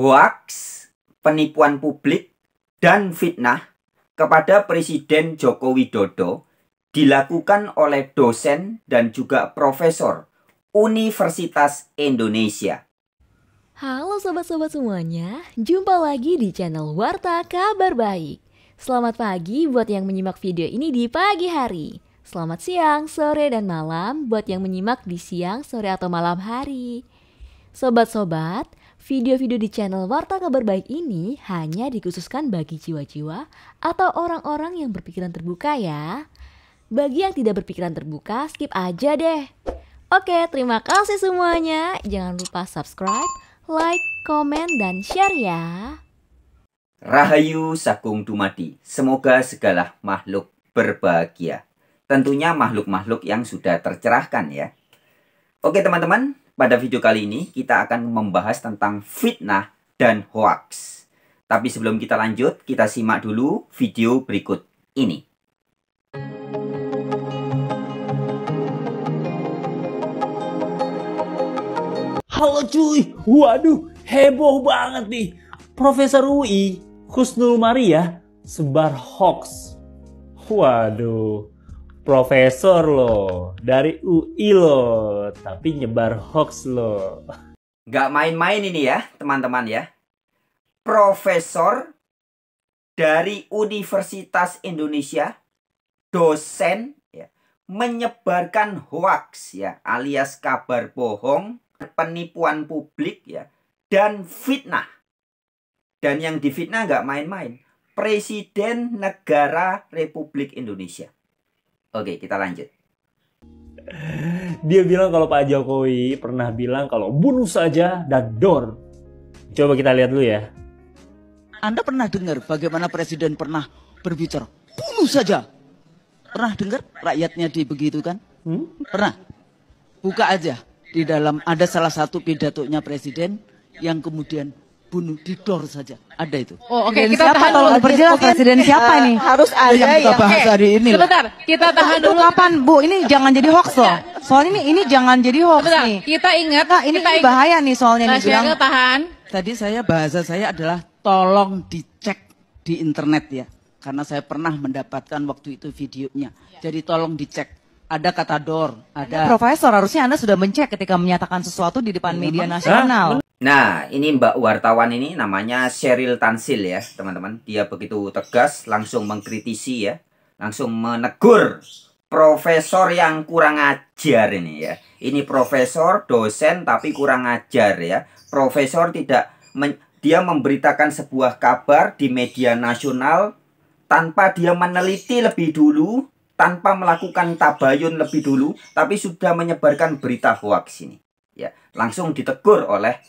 hoaks, penipuan publik, dan fitnah kepada Presiden Joko Widodo dilakukan oleh dosen dan juga profesor Universitas Indonesia. Halo sobat-sobat semuanya, jumpa lagi di channel Warta Kabar Baik. Selamat pagi buat yang menyimak video ini di pagi hari. Selamat siang, sore, dan malam buat yang menyimak di siang, sore, atau malam hari. Sobat-sobat, video-video di channel Warta Kabar Baik ini hanya dikhususkan bagi jiwa-jiwa atau orang-orang yang berpikiran terbuka ya. Bagi yang tidak berpikiran terbuka, skip aja deh. Oke, terima kasih semuanya. Jangan lupa subscribe, like, komen, dan share ya. Rahayu Sakung Dumadi, semoga segala makhluk berbahagia. Tentunya makhluk-makhluk yang sudah tercerahkan ya. Oke teman-teman, pada video kali ini kita akan membahas tentang fitnah dan hoaks. Tapi sebelum kita lanjut, kita simak dulu video berikut ini. Halo cuy, waduh heboh banget nih. Profesor UI Husnul Maria sebar hoax. Waduh, profesor loh, dari UI loh, tapi nyebar hoax loh. Nggak main-main ini ya teman-teman ya. Profesor dari Universitas Indonesia, dosen ya, menyebarkan hoax ya, alias kabar bohong, penipuan publik ya, dan fitnah. Dan yang difitnah nggak main-main, Presiden Negara Republik Indonesia. Oke, kita lanjut. Dia bilang kalau Pak Jokowi pernah bilang kalau bunuh saja dan door. Coba kita lihat dulu ya. Anda pernah dengar bagaimana Presiden pernah berbicara bunuh saja? Pernah dengar rakyatnya dibegitukan? Pernah? Buka aja. Di dalam ada salah satu pidatonya Presiden yang kemudian bunuh didor saja. Ada itu. Oh, oke, kita tahan dulu. Perjelas presiden siapa nih? Harus ada yang kita bahas hari ini. Sebentar, kita tahan Itu dulu. kapan, Bu? Ini jangan jadi hoax loh. Soalnya ini jangan jadi hoax Sebentar, nih. kita ingat. Nah, ini bahaya nih soalnya nih bilang. Mas tahan. Tadi bahasa saya adalah tolong dicek di internet ya. Karena saya pernah mendapatkan waktu itu videonya. Jadi tolong dicek. Ada kata door, ada. Profesor, harusnya Anda sudah mencek ketika menyatakan sesuatu di depan media nasional. Nah, ini Mbak wartawan ini namanya Sheryl Tanzil ya, teman-teman. Dia begitu tegas, langsung mengkritisi ya, langsung menegur profesor yang kurang ajar ini ya. Ini profesor, dosen tapi kurang ajar ya. Profesor dia memberitakan sebuah kabar di media nasional tanpa dia meneliti lebih dulu, tanpa melakukan tabayun lebih dulu, tapi sudah menyebarkan berita hoax ini. Ya, langsung ditegur oleh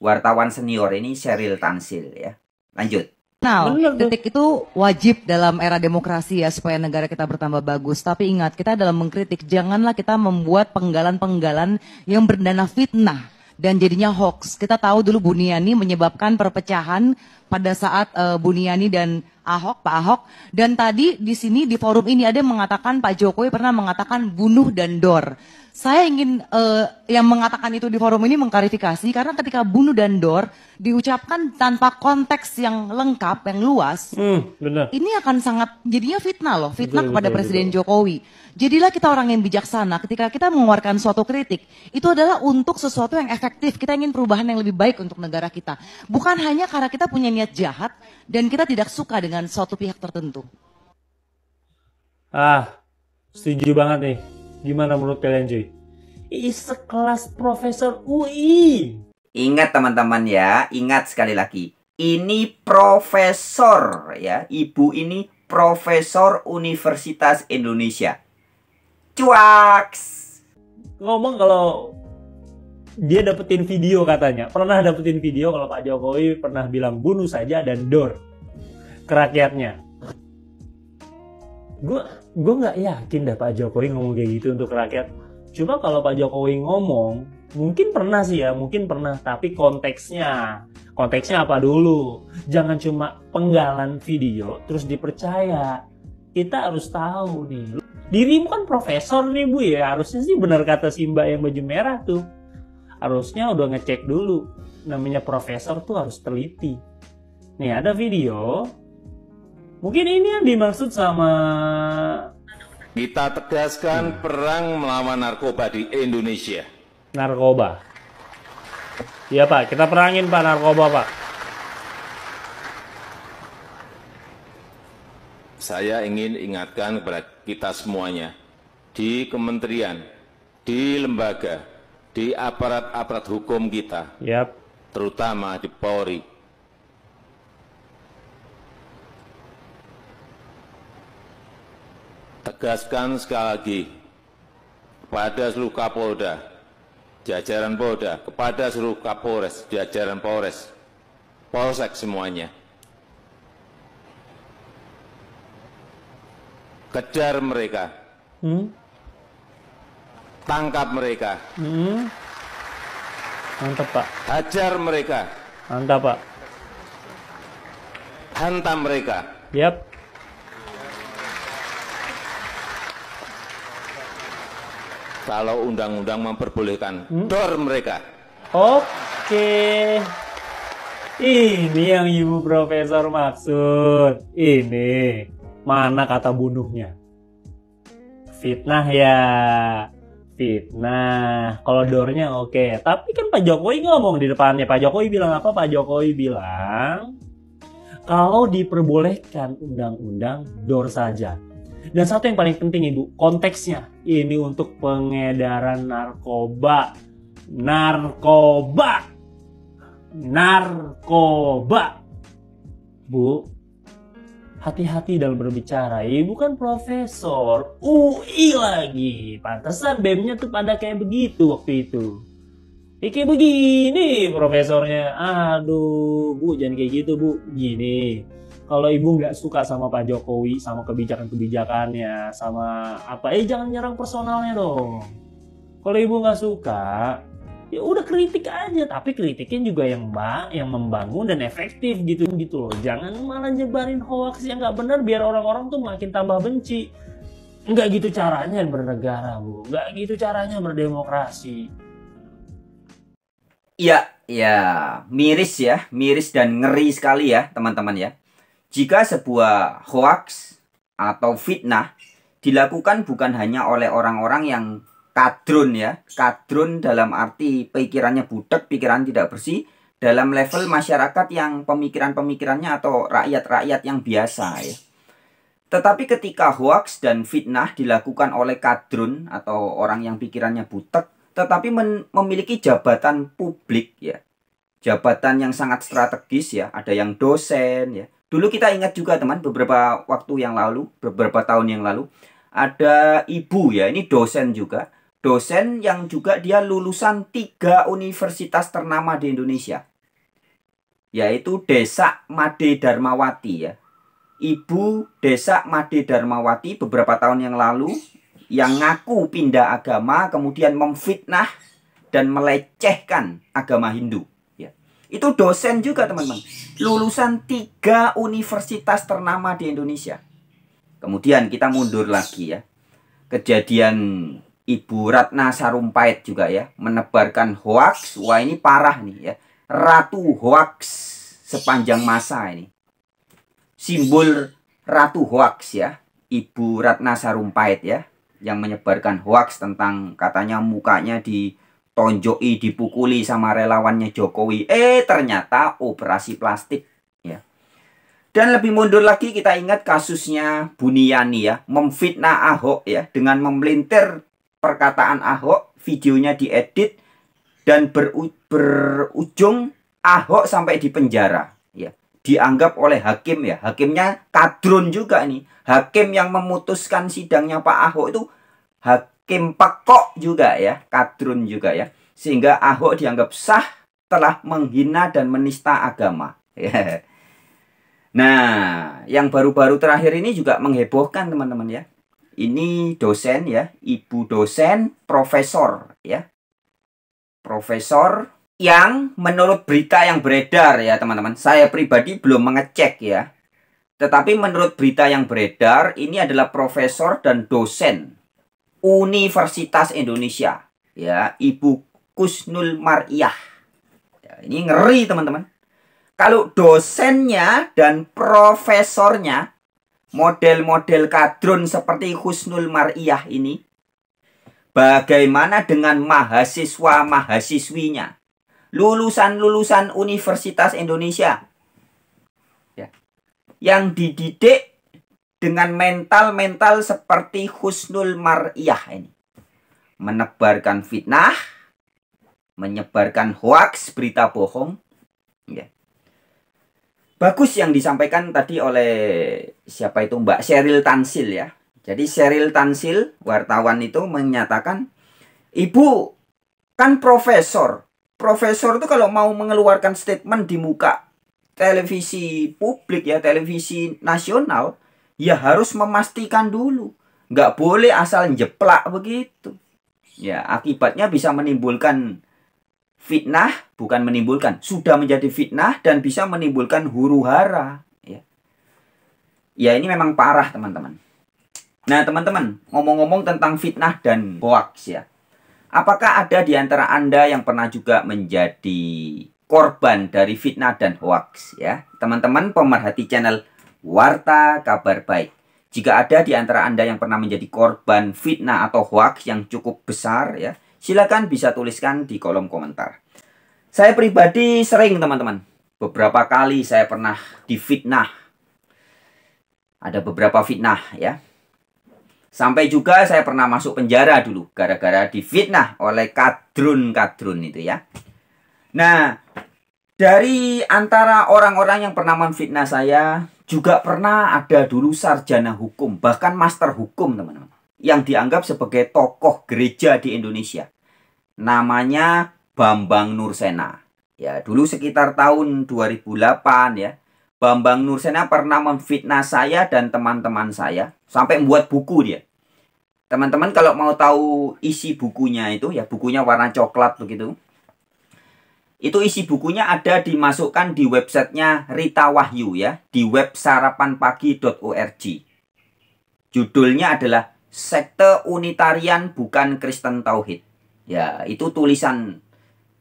wartawan senior ini Sheryl Tanzil ya. Lanjut. Nah, kritik itu wajib dalam era demokrasi ya supaya negara kita bertambah bagus. Tapi ingat, kita dalam mengkritik janganlah kita membuat penggalan-penggalan yang berdana fitnah dan jadinya hoax. Kita tahu dulu Buniani menyebabkan perpecahan pada saat Buniani dan Pak Ahok. Dan tadi di sini di forum ini ada yang mengatakan Pak Jokowi pernah mengatakan bunuh dan dor. Saya ingin yang mengatakan itu di forum ini mengklarifikasi karena ketika bunuh dan dor diucapkan tanpa konteks yang lengkap, yang luas, Benar. ini akan sangat jadinya fitnah loh, fitnah Betul, kepada betul, Presiden betul. Jokowi. Jadilah kita orang yang bijaksana ketika kita mengeluarkan suatu kritik, itu adalah untuk sesuatu yang efektif, kita ingin perubahan yang lebih baik untuk negara kita. Bukan hanya karena kita punya niat jahat dan kita tidak suka dengan suatu pihak tertentu. Setuju banget nih. Gimana menurut kalian cuy? Sekelas Profesor UI. Ingat teman-teman ya, ingat sekali lagi. Ini profesor ya, ibu ini profesor Universitas Indonesia. Cuaks. Ngomong kalau dia dapetin video katanya. Pernah dapetin video kalau Pak Jokowi pernah bilang bunuh saja dan door ke rakyatnya. Gue nggak yakin dah Pak Jokowi ngomong kayak gitu untuk rakyat. Cuma kalau Pak Jokowi ngomong, mungkin pernah sih ya, mungkin pernah. Tapi konteksnya apa dulu? Jangan cuma penggalan video terus dipercaya. Kita harus tahu nih. Dirimu kan profesor nih Bu ya, harusnya sih benar kata si Mbak yang baju merah tuh. harusnya udah ngecek dulu. Namanya profesor tuh harus teliti. Nih ada video. Mungkin ini yang dimaksud sama kita tegaskan perang melawan narkoba di Indonesia. Narkoba. Iya Pak, kita perangin Pak narkoba Pak. Saya ingin ingatkan kepada kita semuanya, di kementerian, di lembaga, di aparat-aparat hukum kita, terutama di Polri. Tegaskan sekali lagi kepada seluruh Kapolda, jajaran Polda, kepada seluruh Kapolres, jajaran Polres, Polsek semuanya. Kejar mereka, tangkap mereka, Mantap Pak. hajar mereka, Mantap Pak. hantam mereka. Yap. Kalau undang-undang memperbolehkan, dor mereka. Oke. Ini yang Ibu Profesor maksud. Ini. Mana kata bunuhnya? Fitnah ya. Fitnah. Kalau dornya oke. Tapi kan Pak Jokowi ngomong di depannya. Pak Jokowi bilang apa? Pak Jokowi bilang kalau diperbolehkan undang-undang, dor saja. Dan satu yang paling penting Ibu, konteksnya. Ini untuk pengedaran narkoba. Narkoba. Narkoba. Bu, hati-hati dalam berbicara. Ibu kan profesor UI lagi. Pantesan BEM-nya tuh pada kayak begitu waktu itu. Kayak begini profesornya. Aduh, Bu, jangan kayak gitu, Bu. Gini. Kalau ibu nggak suka sama Pak Jokowi, sama kebijakan-kebijakannya, sama apa, jangan nyerang personalnya dong. Kalau ibu nggak suka, ya udah kritik aja, tapi kritiknya juga yang membangun dan efektif gitu loh. Jangan malah nyebarin hoax yang nggak benar biar orang-orang tuh makin tambah benci. Nggak gitu caranya bernegara, Bu. Nggak gitu caranya berdemokrasi. Ya, miris dan ngeri sekali ya teman-teman ya. Jika sebuah hoax atau fitnah dilakukan bukan hanya oleh orang-orang yang kadrun ya. Kadrun dalam arti pikirannya butek, pikiran tidak bersih. Dalam level masyarakat yang pemikiran-pemikirannya atau rakyat-rakyat yang biasa ya. Tetapi ketika hoax dan fitnah dilakukan oleh kadrun atau orang yang pikirannya butek, tetapi memiliki jabatan publik ya. Jabatan yang sangat strategis ya. Ada yang dosen ya. Dulu kita ingat juga teman, beberapa waktu yang lalu, beberapa tahun yang lalu, ada ibu ya, ini dosen juga. Dosen yang juga dia lulusan 3 universitas ternama di Indonesia. Yaitu Desa Made Darmawati ya. Ibu Desa Made Darmawati beberapa tahun yang lalu, yang ngaku pindah agama, kemudian memfitnah dan melecehkan agama Hindu. Itu dosen juga teman-teman. Lulusan 3 universitas ternama di Indonesia. Kemudian kita mundur lagi ya. Kejadian Ibu Ratna Sarumpait juga ya. Menebarkan hoaks. Wah ini parah nih ya. Ratu hoaks sepanjang masa ini. Simbol Ratu hoaks ya. Ibu Ratna Sarumpait ya. Yang menyebarkan hoaks tentang katanya mukanya ditonjoki, dipukuli sama relawannya Jokowi. Ternyata operasi plastik ya. Dan lebih mundur lagi kita ingat kasusnya Buniani ya, memfitnah Ahok ya dengan memelintir perkataan Ahok, videonya diedit dan berujung Ahok sampai di penjara ya. Dianggap oleh hakim ya, hakimnya kadrun juga nih. Hakim yang memutuskan sidangnya Pak Ahok itu hakim pekok juga ya, kadrun juga ya. Sehingga Ahok dianggap sah telah menghina dan menista agama. Nah, yang baru-baru terakhir ini juga menghebohkan teman-teman ya. Ini dosen ya, ibu dosen, profesor ya. Profesor yang menurut berita yang beredar ya teman-teman. Saya pribadi belum mengecek ya. Tetapi menurut berita yang beredar, ini adalah profesor dan dosen Universitas Indonesia. Ya, Ibu Kusnul Mar'iyah. Ya, ini ngeri teman-teman. Kalau dosennya dan profesornya model-model kadrun seperti Husnul Mar'iyah ini, bagaimana dengan mahasiswa-mahasiswinya, lulusan-lulusan Universitas Indonesia, ya, yang dididik dengan mental-mental seperti Husnul Mar'iyah ini, menebarkan fitnah, menyebarkan hoaks, berita bohong, ya. Bagus yang disampaikan tadi oleh siapa itu, Mbak Sheryl Tanzil ya. Jadi Sheryl Tanzil, wartawan itu menyatakan, Ibu kan profesor. Profesor itu kalau mau mengeluarkan statement di muka televisi publik ya, televisi nasional, ya harus memastikan dulu. Nggak boleh asal jeplak begitu. Ya, akibatnya bisa menimbulkan fitnah, bukan menimbulkan, sudah menjadi fitnah dan bisa menimbulkan huru-hara. Ya. Ya, ini memang parah teman-teman. Nah teman-teman, ngomong-ngomong tentang fitnah dan hoax ya. Apakah ada di antara Anda yang pernah juga menjadi korban dari fitnah dan hoax ya? Teman-teman pemerhati channel Warta Kabar Baik. Jika ada di antara Anda yang pernah menjadi korban fitnah atau hoax yang cukup besar ya, silakan bisa tuliskan di kolom komentar. Saya pribadi sering teman-teman. Beberapa kali saya pernah difitnah. Ada beberapa fitnah ya. Sampai juga saya pernah masuk penjara dulu. Gara-gara difitnah oleh kadrun-kadrun itu ya. Nah, dari antara orang-orang yang pernah memfitnah saya, juga pernah ada dulu sarjana hukum. Bahkan master hukum teman-teman. Yang dianggap sebagai tokoh gereja di Indonesia. Namanya Bambang Nursena. Ya, dulu sekitar tahun 2008 ya. Bambang Nursena pernah memfitnah saya dan teman-teman saya. Sampai membuat buku dia. Teman-teman kalau mau tahu isi bukunya itu ya, bukunya warna coklat begitu. Itu isi bukunya ada dimasukkan di websitenya Rita Wahyu ya. Di web sarapanpagi.org. Judulnya adalah Sekte Unitarian Bukan Kristen Tauhid. Ya, itu tulisan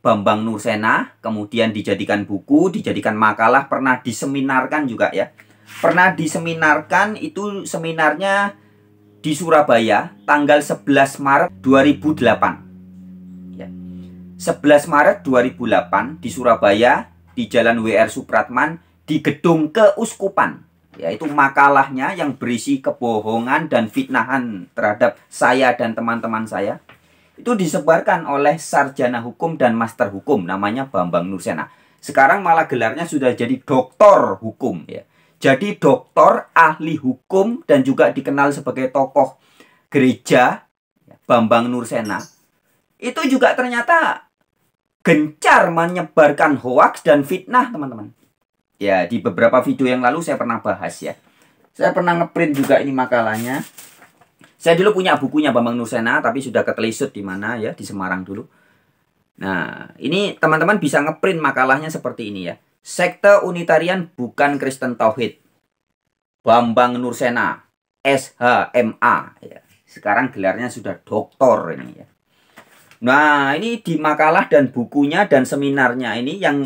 Bambang Nursena, kemudian dijadikan buku, dijadikan makalah, pernah diseminarkan juga ya. Pernah diseminarkan, itu seminarnya di Surabaya, tanggal 11 Maret 2008. Ya. 11 Maret 2008 di Surabaya, di Jalan WR Supratman, di gedung keuskupan. Yaitu makalahnya yang berisi kebohongan dan fitnahan terhadap saya dan teman-teman saya. Itu disebarkan oleh sarjana hukum dan master hukum, namanya Bambang Nursena. Sekarang malah gelarnya sudah jadi doktor hukum ya. Jadi doktor, ahli hukum, dan juga dikenal sebagai tokoh gereja, Bambang Nursena. Itu juga ternyata gencar menyebarkan hoaks dan fitnah teman-teman. Ya, di beberapa video yang lalu saya pernah bahas ya. Saya pernah ngeprint juga ini makalahnya. Saya dulu punya bukunya Bambang Nursena, tapi sudah ketelisut di mana ya, di Semarang dulu. Nah, ini teman-teman bisa ngeprint makalahnya seperti ini ya. Sekte Unitarian Bukan Kristen Tauhid. Bambang Nursena, SHMA ya. Sekarang gelarnya sudah doktor ini ya. Nah, ini di makalah dan bukunya dan seminarnya ini yang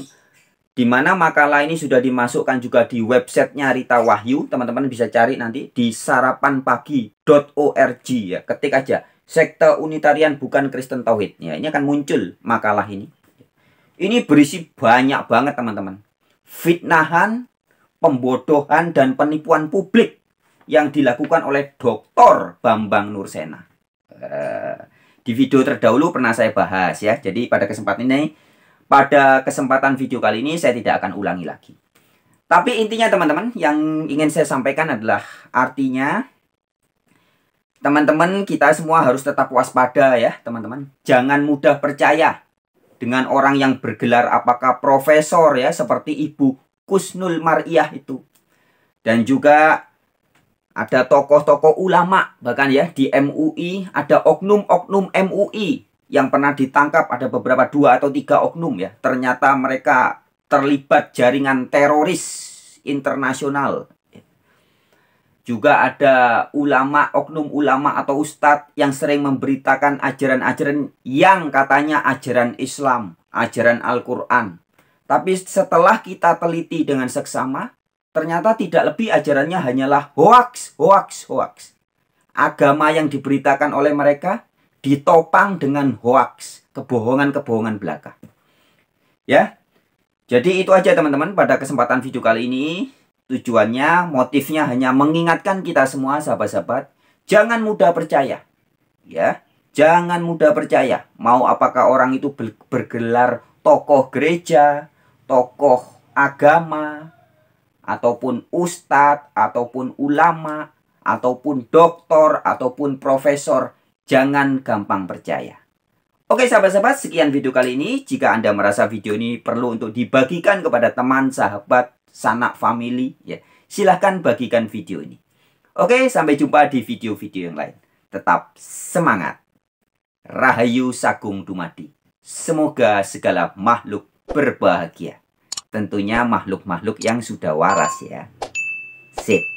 dimana makalah ini sudah dimasukkan juga di websitenya Rita Wahyu. Teman-teman bisa cari nanti di sarapanpagi.org ya. Ketik aja Sekte Unitarian Bukan Kristen Tauhid ya. Ini akan muncul makalah ini. Ini berisi banyak banget teman-teman. Fitnahan, pembodohan, dan penipuan publik yang dilakukan oleh Dr. Bambang Nursena. Di video terdahulu pernah saya bahas ya. Jadi pada kesempatan video kali ini saya tidak akan ulangi lagi. Tapi intinya teman-teman yang ingin saya sampaikan adalah artinya teman-teman kita semua harus tetap waspada ya teman-teman. Jangan mudah percaya dengan orang yang bergelar apakah profesor ya seperti Ibu Kusnul Mar'iyah itu. Dan juga ada tokoh-tokoh ulama bahkan ya di MUI, ada oknum-oknum MUI yang pernah ditangkap, ada beberapa 2 atau 3 oknum ya. Ternyata mereka terlibat jaringan teroris internasional. Juga ada ulama, oknum ulama atau ustadz yang sering memberitakan ajaran-ajaran yang katanya ajaran Islam, ajaran Al-Quran. Tapi setelah kita teliti dengan seksama, ternyata tidak lebih ajarannya hanyalah hoaks. Agama yang diberitakan oleh mereka ditopang dengan hoaks, kebohongan-kebohongan belaka. Ya, jadi itu aja teman-teman pada kesempatan video kali ini. Tujuannya, motifnya hanya mengingatkan kita semua sahabat-sahabat, jangan mudah percaya. Ya, jangan mudah percaya. Mau apakah orang itu bergelar tokoh gereja, tokoh agama, ataupun ustadz, ataupun ulama, ataupun doktor, ataupun profesor, jangan gampang percaya. Oke sahabat-sahabat, sekian video kali ini. Jika Anda merasa video ini perlu untuk dibagikan kepada teman, sahabat, sanak family, ya, silahkan bagikan video ini. Oke, sampai jumpa di video-video yang lain. Tetap semangat. Rahayu Sagung Dumadi. Semoga segala makhluk berbahagia. Tentunya makhluk-makhluk yang sudah waras ya. Sip.